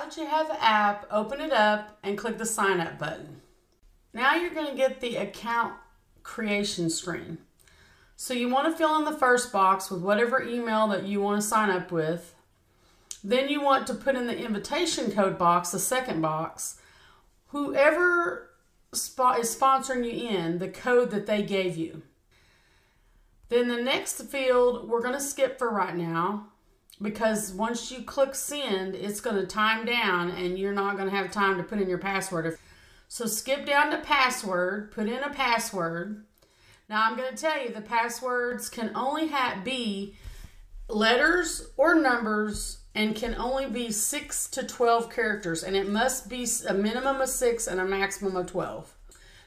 Now that you have the app, open it up and click the sign up button. Now you're going to get the account creation screen. So you want to fill in the first box with whatever email that you want to sign up with. Then you want to put in the invitation code box, the second box. Whoever is sponsoring you in, the code that they gave you. Then the next field we're going to skip for right now, because once you click send, it's going to time down and you're not going to have time to put in your password. So skip down to password, put in a password. Now I'm going to tell you the passwords can only be letters or numbers and can only be 6 to 12 characters, and it must be a minimum of 6 and a maximum of 12.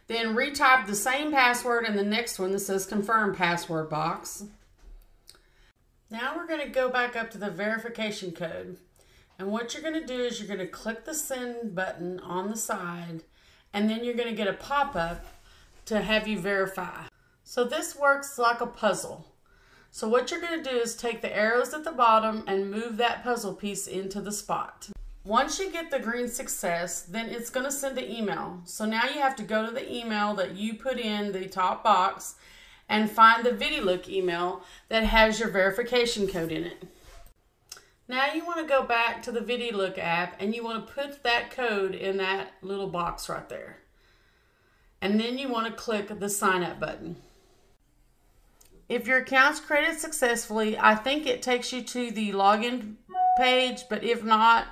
Then retype the same password in the next one that says confirm password box. Now we're going to go back up to the verification code. And what you're going to do is you're going to click the send button on the side, and then you're going to get a pop-up to have you verify. So this works like a puzzle. So what you're going to do is take the arrows at the bottom and move that puzzle piece into the spot. Once you get the green success, then it's going to send an email. So now you have to go to the email that you put in the top box and find the Vidilook email that has your verification code in it. Now you want to go back to the Vidilook app and you want to put that code in that little box right there. And then you want to click the sign up button. If your account's created successfully, I think it takes you to the login page, but if not,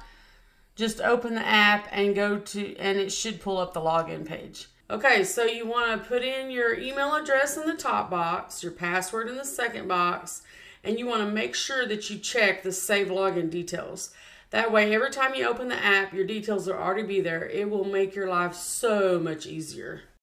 just open the app and and it should pull up the login page. Okay, so you want to put in your email address in the top box, your password in the second box, and you want to make sure that you check the save login details. That way, every time you open the app, your details will already be there. It will make your life so much easier.